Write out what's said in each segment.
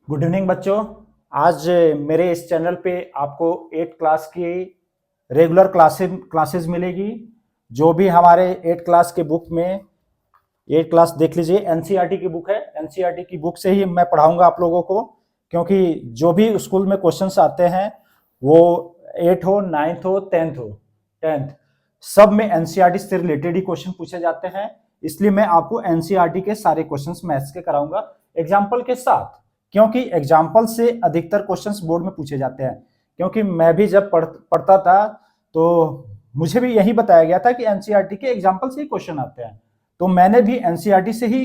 Good evening बच्चों। आज मेरे इस चैनल पे आपको 8 क्लास की रेगुलर क्लासेस मिलेगी। जो भी हमारे 8 क्लास के बुक में 8 क्लास देख लीजिए, एनसीईआरटी की बुक है। एनसीईआरटी की बुक से ही मैं पढ़ाऊंगा आप लोगों को, क्योंकि जो भी स्कूल में क्वेश्चंस आते हैं वो 8 हो, 9th हो, 10th सब में एनसीईआरटी से रिलेटेड ही क्वेश्चन पूछे जाते हैं। इसलिए मैं आपको एनसीईआरटी के सारे क्वेश्चंस मैथ्स के कराऊंगा एग्जाम्पल के साथ, क्योंकि एग्जाम्पल से अधिकतर क्वेश्चंस बोर्ड में पूछे जाते हैं। क्योंकि मैं भी जब पढ़ता था तो मुझे भी यही बताया गया था कि एनसीईआरटी के एग्जाम्पल से ही क्वेश्चन आते हैं, तो मैंने भी एनसीईआरटी से ही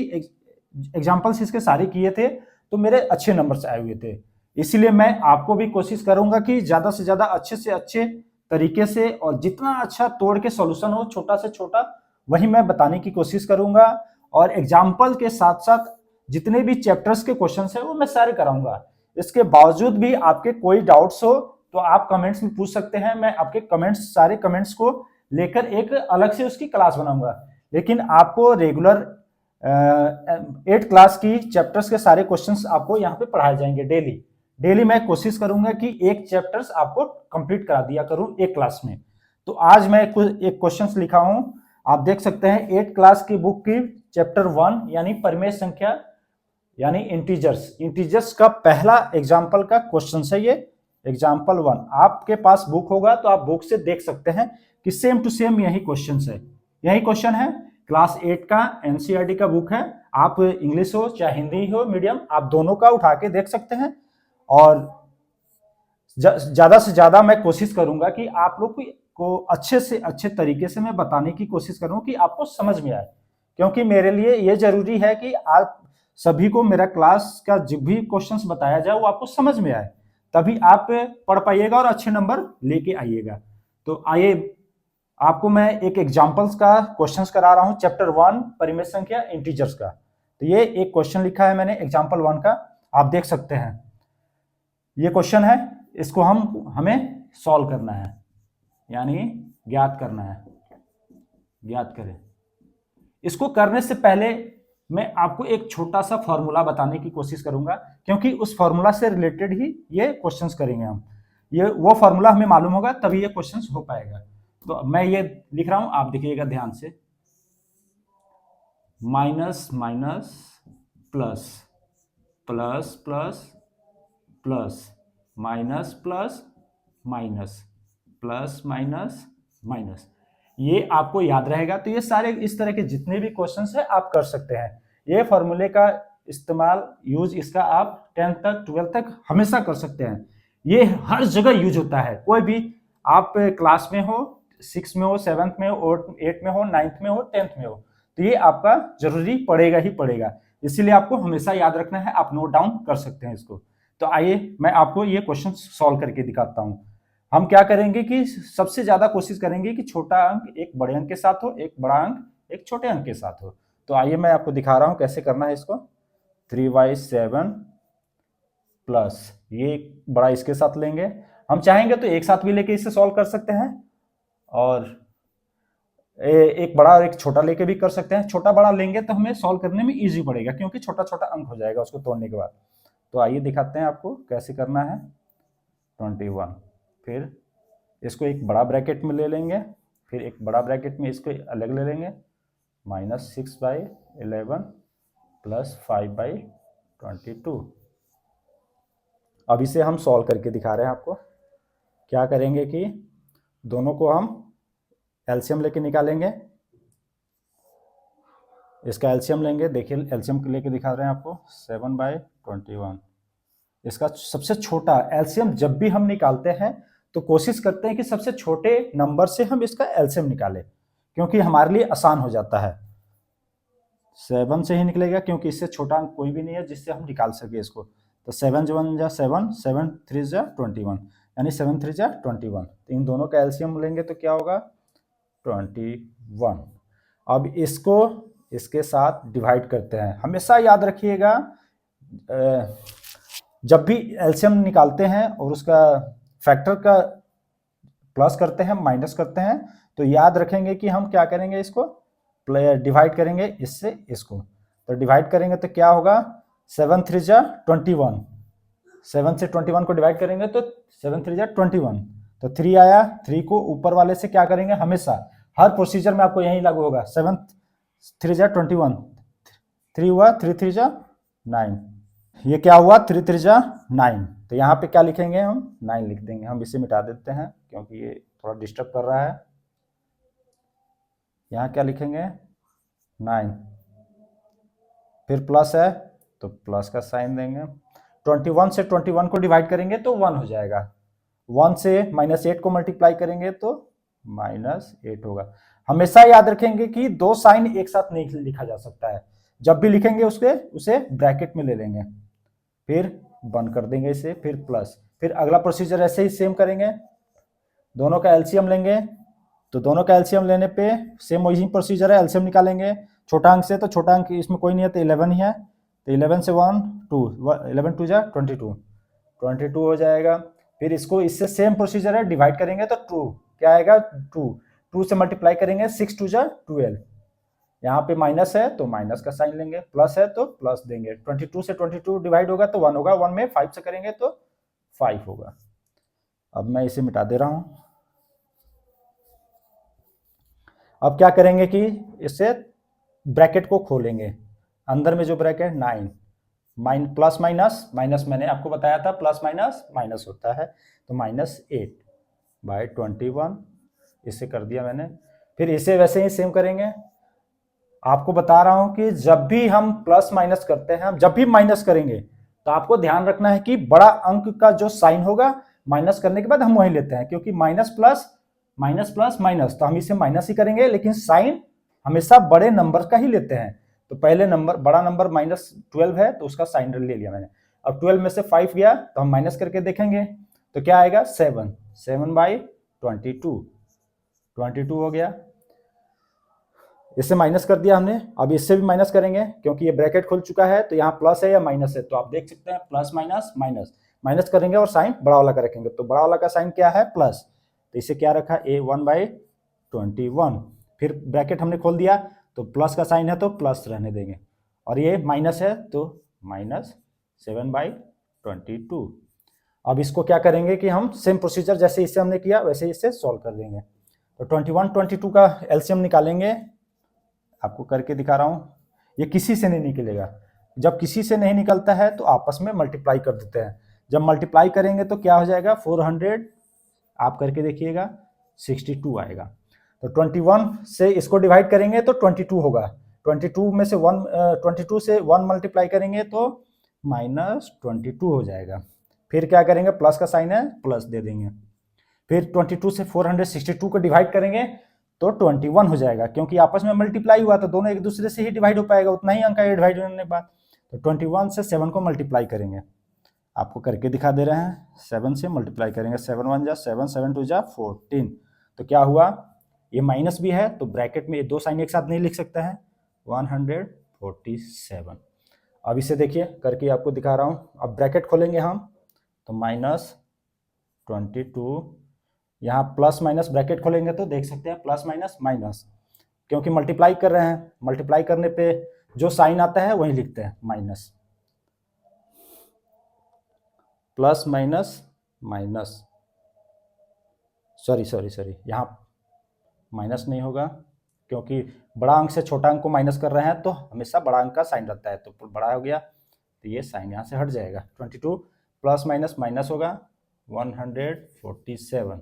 एग्जाम्पल्स इसके सारे किए थे, तो मेरे अच्छे नंबर्स आए हुए थे। इसीलिए मैं आपको भी कोशिश करूंगा कि ज्यादा से ज्यादा अच्छे से अच्छे तरीके से और जितना अच्छा तोड़ के सॉल्यूशन हो, छोटा से छोटा, वही मैं बताने की कोशिश करूंगा। और एग्जाम्पल के साथ साथ जितने भी चैप्टर्स के क्वेश्चंस हैं वो मैं सारे कराऊंगा। इसके बावजूद भी आपके कोई डाउट्स हो तो आप कमेंट्स में पूछ सकते हैं। मैं आपके कमेंट्स, सारे कमेंट्स को लेकर एक अलग से उसकी क्लास बनाऊंगा। लेकिन आपको रेगुलर 8 क्लास की चैप्टर्स के सारे क्वेश्चंस आपको यहाँ पे पढ़ाए जाएंगे डेली मैं कोशिश करूंगा कि एक चैप्टर्स आपको कंप्लीट करा दिया करूं एक क्लास में। तो आज मैं एक क्वेश्चंस लिखा हूं, आप देख सकते हैं 8 क्लास की बुक की चैप्टर 1 यानी परिमेय संख्या यानी इंटीजर्स का पहला एग्जाम्पल का क्वेश्चन है ये, एग्जाम्पल 1। आपके पास बुक होगा तो आप बुक से देख सकते हैं कि सेम टू सेम यही क्वेश्चन है। यही क्वेश्चन है, क्लास 8 का एनसीईआरटी का बुक है। आप इंग्लिश हो चाहे हिंदी हो मीडियम, आप दोनों का उठा के देख सकते हैं। और ज्यादा से ज्यादा मैं कोशिश करूंगा कि आप लोग को अच्छे से अच्छे तरीके से मैं बताने की कोशिश करूं कि आपको समझ में आए, क्योंकि मेरे लिए ये जरूरी है कि आप सभी को मेरा क्लास का जो भी क्वेश्चंस बताया जाए वो आपको समझ में आए, तभी आप पढ़ पाइएगा और अच्छे नंबर लेके आइएगा। तो आइए आपको मैं एक एग्जाम्पल्स का क्वेश्चंस करा रहा हूं, चैप्टर 1 परिमेय संख्या इंटीजर्स का। तो ये एक क्वेश्चन लिखा है मैंने एग्जाम्पल 1 का, आप देख सकते हैं। ये क्वेश्चन है, इसको हमें सॉल्व करना है, यानी ज्ञात करना है। ज्ञात करें। इसको करने से पहले मैं आपको एक छोटा सा फॉर्मूला बताने की कोशिश करूंगा, क्योंकि उस फॉर्मूला से रिलेटेड ही ये क्वेश्चंस करेंगे हम। ये वो फॉर्मूला हमें मालूम होगा तभी ये क्वेश्चंस हो पाएगा। तो मैं ये लिख रहा हूं, आप देखिएगा ध्यान से। Minus minus plus, plus plus plus, minus plus minus, plus minus minus, ये आपको याद रहेगा। तो ये सारे इस तरह के जितने भी क्वेश्चंस है आप कर सकते हैं। ये फॉर्मूले का इस्तेमाल, यूज इसका आप 10th तक 12th तक हमेशा कर सकते हैं। ये हर जगह यूज होता है, कोई भी आप क्लास में हो, 6 में हो, 7th में हो, 8 में हो, 9th में हो, 10th में हो, तो ये आपका जरूरी पड़ेगा ही पड़ेगा। इसीलिए आपको हमेशा याद रखना है, आप नोट डाउन कर सकते हैं इसको। तो आइए मैं आपको ये क्वेश्चन सॉल्व करके दिखाता हूं। हम क्या करेंगे कि सबसे ज्यादा कोशिश करेंगे कि छोटा अंक एक बड़े अंक के साथ हो, एक बड़ा अंक एक छोटे अंक के साथ हो। तो आइए मैं आपको दिखा रहा हूं कैसे करना है इसको। 3/7 प्लस, ये बड़ा इसके साथ लेंगे। हम चाहेंगे तो एक साथ भी लेके इसे सॉल्व कर सकते हैं, और एक बड़ा और एक छोटा लेके भी कर सकते हैं। छोटा बड़ा लेंगे तो हमें सॉल्व करने में इजी पड़ेगा, क्योंकि छोटा छोटा अंक हो जाएगा उसको तोड़ने के बाद। तो आइए दिखाते हैं आपको कैसे करना है। 21, फिर इसको एक बड़ा ब्रैकेट में ले लेंगे, फिर एक बड़ा ब्रैकेट में इसको अलग ले लेंगे। -6/11 प्लस 5/22। अब इसे हम सॉल्व करके दिखा रहे हैं आपको। क्या करेंगे कि दोनों को हम एलसीएम लेके निकालेंगे। इसका एलसीएम लेंगे, देखिए एलसीएम लेके दिखा रहे हैं आपको। 7/21, इसका सबसे छोटा एलसीएम जब भी हम निकालते हैं तो कोशिश करते हैं कि सबसे छोटे नंबर से हम इसका एलसीएम निकालें, क्योंकि हमारे लिए आसान हो जाता है। 7 से ही निकलेगा, क्योंकि इससे छोटा अंक कोई भी नहीं है जिससे हम निकाल सके इसको। तो 7 1 जा 7, 7 3 जा 21, यानी 7 3 जा 21। तो इन दोनों का एलसीएम लेंगे तो क्या होगा? 21। अब इसको इसके साथ डिवाइड करते हैं। हमेशा याद रखिएगा, जब भी एलसीएम निकालते हैं और उसका फैक्टर का प्लस करते हैं, माइनस करते हैं, तो याद रखेंगे कि हम क्या करेंगे, इसको डिवाइड करेंगे इससे इसको। तो डिवाइड करेंगे तो क्या होगा? 7 3 जा 21, 7 से 21 को डिवाइड करेंगे तो 7 3 जा 21, तो 3 आया। 3 को ऊपर वाले से क्या करेंगे, हमेशा हर प्रोसीजर में आपको यही लागू होगा। 7 3 जा 21, 3 हुआ, 3 3 जा 9, ये क्या हुआ, 3 3 जा 9। तो यहाँ पे क्या लिखेंगे, हम 9 लिख देंगे। हम इसे मिटा देते हैं क्योंकि ये थोड़ा डिस्टर्ब कर रहा है। यहाँ क्या लिखेंगे, 9, फिर प्लस है तो प्लस का साइन देंगे। 21 से 21 को डिवाइड करेंगे तो 1 हो जाएगा। 1 से -8 को मल्टीप्लाई करेंगे तो -8 होगा। हमेशा याद रखेंगे कि दो साइन एक साथ नहीं लिखा जा सकता है। जब भी लिखेंगे उसे ब्रैकेट में ले लेंगे, फिर बंद कर देंगे इसे, फिर प्लस। फिर अगला प्रोसीजर ऐसे ही सेम करेंगे, दोनों का एलसीएम लेंगे। तो दोनों का एलसीएम लेने पे सेम वही प्रोसीजर है, एलसीएम निकालेंगे छोटा अंक से। तो छोटा अंक इसमें कोई नहीं है तो 11 ही है, तो 11 से 1 2, 11 2 जा 22 हो जाएगा। फिर इसको इससे सेम प्रोसीजर है, डिवाइड करेंगे तो 2 क्या आएगा, 2 से मल्टीप्लाई करेंगे 6 2 जा 12। यहाँ पे माइनस है तो माइनस का साइन लेंगे, प्लस है तो प्लस देंगे। 22 से 22 डिवाइड होगा तो 1 होगा, 1 में 5 से करेंगे तो 5 होगा। अब मैं इसे मिटा दे रहा हूँ। अब क्या करेंगे कि इससे ब्रैकेट को खोलेंगे, अंदर में जो ब्रैकेट 9 प्लस माइनस माइनस, मैंने आपको बताया था प्लस माइनस माइनस होता है, तो -8/21 इसे कर दिया मैंने। फिर इसे वैसे ही सेम करेंगे। आपको बता रहा हूं कि जब भी हम प्लस माइनस करते हैं, जब भी माइनस करेंगे तो आपको ध्यान रखना है कि बड़ा अंक का जो साइन होगा माइनस करने के बाद हम वही लेते हैं, क्योंकि माइनस प्लस माइनस, तो हम इसे माइनस ही करेंगे, लेकिन साइन हमेशा बड़े नंबर का ही लेते हैं। तो पहले नंबर, बड़ा नंबर -12 है तो उसका साइन ले लिया मैंने। अब 12 में से 5 गया तो हम माइनस करके देखेंगे तो क्या आएगा, 7/22 हो गया। इससे माइनस कर दिया हमने। अब इससे भी माइनस करेंगे क्योंकि ये ब्रैकेट खुल चुका है, तो यहाँ प्लस है या माइनस है, तो आप देख सकते हैं प्लस माइनस माइनस, माइनस करेंगे और साइन बड़ा वाला का रखेंगे। तो बड़ा वाला का साइन क्या है, प्लस, तो इसे क्या रखा, A1/21। फिर ब्रैकेट हमने खोल दिया तो प्लस का साइन है तो प्लस रहने देंगे, और ये माइनस है तो -7/22। अब इसको क्या करेंगे कि हम सेम प्रोसीजर जैसे इससे हमने किया वैसे इससे सॉल्व कर देंगे। तो 21 22 का एलसीएम निकालेंगे, आपको करके दिखा रहा हूं। ये किसी से नहीं निकलेगा, जब किसी से नहीं निकलता है तो आपस में मल्टीप्लाई कर देते हैं। जब मल्टीप्लाई करेंगे तो क्या हो जाएगा, 400, आप करके देखिएगा, 62 आएगा। तो 21 से इसको डिवाइड करेंगे तो 22 होगा। 22 में से 22 से 1 मल्टीप्लाई करेंगे तो -22 हो जाएगा। फिर क्या करेंगे, प्लस का साइन है, प्लस दे देंगे। फिर 22 से 462 को डिवाइड करेंगे तो 21 हो जाएगा, क्योंकि आपस में मल्टीप्लाई हुआ तो दोनों एक दूसरे से ही डिवाइड हो पाएगा, उतना ही अंक है डिवाइड होने के बाद। तो 21 से 7 को मल्टीप्लाई करेंगे, आपको करके दिखा दे रहे हैं। 7 से मल्टीप्लाई करेंगे, 7 1 जा 7, 7 2 जा 14। तो क्या हुआ, ये माइनस भी है तो ब्रैकेट में ये दो साइन एक साथ नहीं लिख सकते हैं, 147। अब इसे देखिए करके आपको दिखा रहा हूँ। अब ब्रैकेट खोलेंगे हम तो -22, यहाँ प्लस माइनस ब्रैकेट खोलेंगे तो देख सकते हैं प्लस माइनस माइनस, क्योंकि मल्टीप्लाई कर रहे हैं, मल्टीप्लाई करने पे जो साइन आता है वही लिखते हैं, minus, plus minus minus, sorry यहाँ माइनस नहीं होगा, क्योंकि बड़ा अंक से छोटा अंक को माइनस कर रहे हैं तो हमेशा बड़ा अंक का साइन रहता है, तो बड़ा हो गया तो ये साइन यहाँ से हट जाएगा। 22 प्लस माइनस माइनस होगा, 147,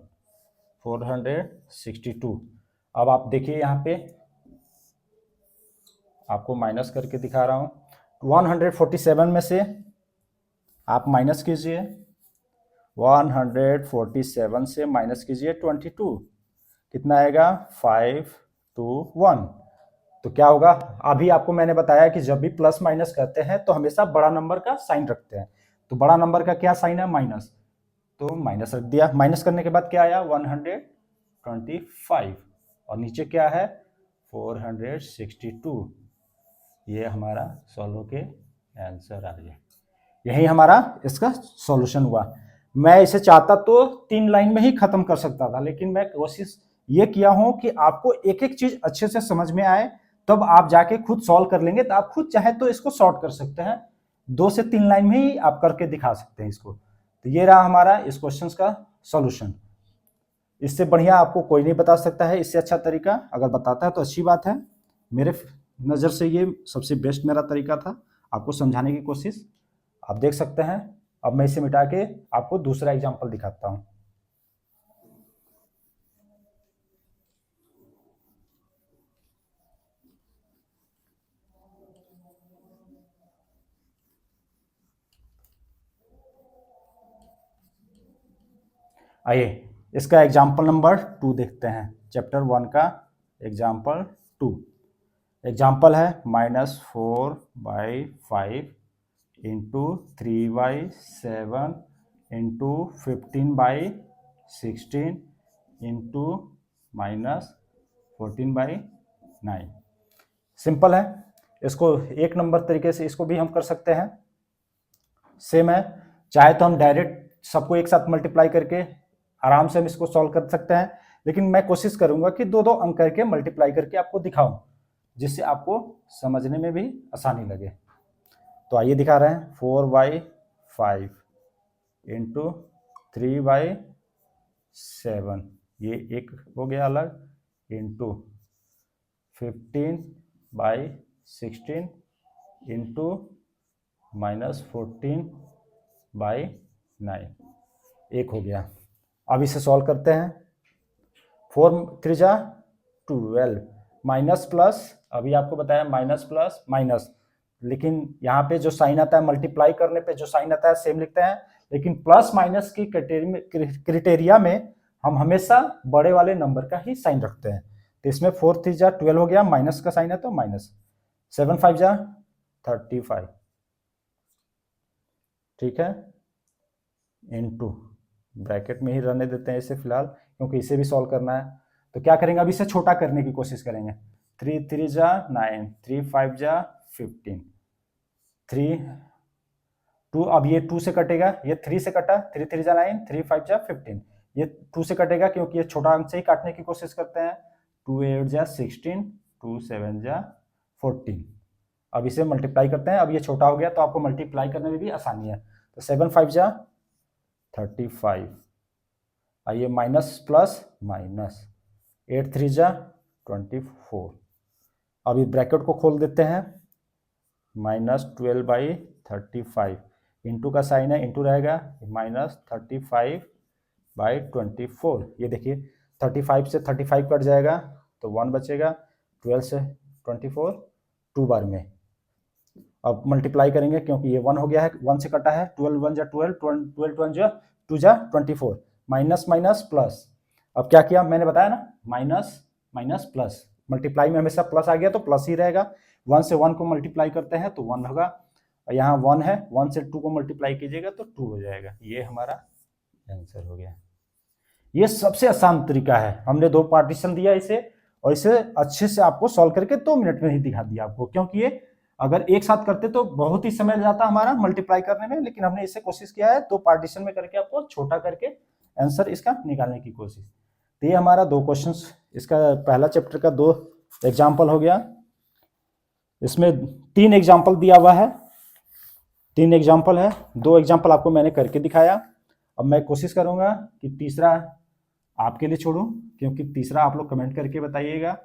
462। अब आप देखिए यहाँ पे आपको माइनस करके दिखा रहा हूँ। 147 में से आप माइनस कीजिए, 147 से माइनस कीजिए 22, कितना आएगा, 521। तो क्या होगा, अभी आपको मैंने बताया कि जब भी प्लस माइनस करते हैं तो हमेशा बड़ा नंबर का साइन रखते हैं। तो बड़ा नंबर का क्या साइन है, माइनस, तो माइनस रख दिया। माइनस करने के बाद क्या आया, 125, और नीचे क्या है, 462। ये हमारा सॉल्व के आंसर आ गया। यही हमारा इसका सॉल्यूशन हुआ। मैं इसे चाहता तो 3 लाइन में ही खत्म कर सकता था, लेकिन मैं कोशिश ये किया हूं कि आपको एक एक चीज अच्छे से समझ में आए, तब आप जाके खुद सॉल्व कर लेंगे। तो आप खुद चाहे तो इसको शॉर्ट कर सकते हैं, 2 से 3 लाइन में ही आप करके दिखा सकते हैं इसको। तो ये रहा हमारा इस क्वेश्चन का सॉल्यूशन। इससे बढ़िया आपको कोई नहीं बता सकता है, इससे अच्छा तरीका अगर बताता है तो अच्छी बात है। मेरे नज़र से ये सबसे बेस्ट मेरा तरीका था आपको समझाने की कोशिश। आप देख सकते हैं। अब मैं इसे मिटा के आपको दूसरा एग्जाम्पल दिखाता हूँ। आइए इसका एग्जाम्पल नंबर 2 देखते हैं। चैप्टर 1 का एग्जाम्पल 2। एग्जाम्पल है -4/5 इंटू 3/7 इंटू 15/16 इंटू -14/9। सिंपल है। इसको एक नंबर तरीके से इसको भी हम कर सकते हैं। सेम है। चाहे तो हम डायरेक्ट सबको एक साथ मल्टीप्लाई करके आराम से हम इसको सॉल्व कर सकते हैं, लेकिन मैं कोशिश करूंगा कि दो दो अंक करके मल्टीप्लाई करके आपको दिखाऊं, जिससे आपको समझने में भी आसानी लगे। तो आइए दिखा रहे हैं। 4/5 इंटू 3/7, ये एक हो गया अलग, इंटू 15/16 इंटू -14/9, एक हो गया। अब इसे सॉल्व करते हैं। 4 3 जा 12, माइनस प्लस, अभी आपको बताया माइनस प्लस माइनस, लेकिन यहाँ पे जो साइन आता है मल्टीप्लाई करने पे जो साइन आता है सेम लिखते हैं, लेकिन प्लस माइनस की क्रिटेरिया में हम हमेशा बड़े वाले नंबर का ही साइन रखते हैं। तो इसमें 4 3 जा 12 हो गया, माइनस का साइन है तो माइनस, 7 5 जा 35, ठीक है, इनटू ब्रैकेट में ही रहने देते हैं इसे फिलहाल, क्योंकि इसे भी सॉल्व करना है। तो क्या करेंगे, अब इसे छोटा करने की कोशिश करेंगे। 3 3 जा 9, 3 5 जा 15, 3 2, अब ये 2 से कटेगा, ये 3 से कटा, 3 3 जा 9, 3 5 जा 15, ये 2 से कटेगा क्योंकि ये छोटा अंक से ही काटने की कोशिश करते हैं। 2 8 जा 16, 2 7 जा 14। अब इसे मल्टीप्लाई करते हैं। अब ये छोटा हो गया तो आपको मल्टीप्लाई करने में भी आसानी है। तो 7 5 जा 35, आइए माइनस प्लस माइनस, 8 3 जा 24। अब इस ब्रैकेट को खोल देते हैं, -12/35, इंटू का साइन है, इंटू रहेगा, -35/24। ये देखिए 35 से 35 कट जाएगा तो 1 बचेगा, 12 से 24 2 बार में। अब मल्टीप्लाई करेंगे क्योंकि ये 1 हो गया है, 1 से कटा है, 12 1 जा 12, 12 1 जा 2 जा 24, माइनस माइनस प्लस। अब क्या किया मैंने बताया ना, माइनस माइनस प्लस, मल्टीप्लाई में हमेशा प्लस आ गया तो प्लस ही रहेगा। 1 से 1 को मल्टीप्लाई करते हैं तो 1 होगा, और यहाँ 1 है, 1 से 2 को मल्टीप्लाई कीजिएगा तो 2 हो जाएगा। ये हमारा आंसर हो गया। ये सबसे आसान तरीका है। हमने 2 पार्टीशन दिया इसे, और इसे अच्छे से आपको सॉल्व करके 2 मिनट में ही दिखा दिया आपको, क्योंकि ये अगर एक साथ करते तो बहुत ही समय जाता हमारा मल्टीप्लाई करने में, लेकिन हमने इसे कोशिश किया है 2 पार्टीशन में करके आपको छोटा करके आंसर इसका निकालने की कोशिश। तो ये हमारा 2 क्वेश्चंस, इसका पहला चैप्टर का 2 एग्जाम्पल हो गया। इसमें 3 एग्जाम्पल दिया हुआ है, 3 एग्जाम्पल है, 2 एग्जाम्पल आपको मैंने करके दिखाया। अब मैं कोशिश करूंगा कि तीसरा आपके लिए छोड़ूं, क्योंकि तीसरा आप लोग कमेंट करके बताइएगा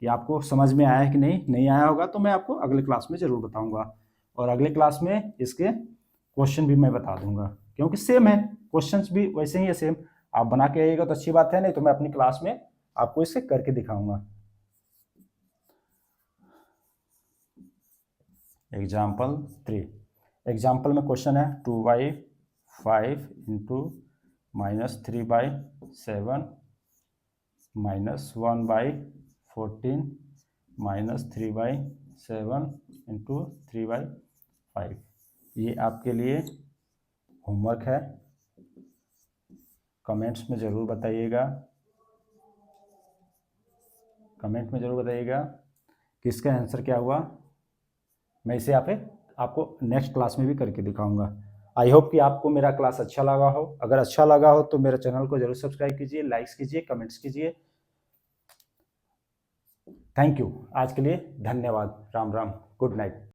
कि आपको समझ में आया है कि नहीं आया होगा तो मैं आपको अगले क्लास में ज़रूर बताऊंगा, और अगले क्लास में इसके क्वेश्चन भी मैं बता दूंगा, क्योंकि सेम है, क्वेश्चंस भी वैसे ही है सेम। आप बना के आइएगा तो अच्छी बात है, नहीं तो मैं अपनी क्लास में आपको इसे करके दिखाऊंगा। एग्जाम्पल 3, एग्जाम्पल में क्वेश्चन है 2/5 इंटू -3/7 -1/14 -3/7 इंटू 3/5। ये आपके लिए होमवर्क है, कमेंट्स में ज़रूर बताइएगा, कमेंट में ज़रूर बताइएगा कि इसका आंसर क्या हुआ। मैं इसे आपको नेक्स्ट क्लास में भी करके दिखाऊंगा। आई होप कि आपको मेरा क्लास अच्छा लगा हो। अगर अच्छा लगा हो तो मेरे चैनल को जरूर सब्सक्राइब कीजिए, लाइक्स कीजिए, कमेंट्स कीजिए। Thank you. आज के लिए धन्यवाद। Ram Ram, good night.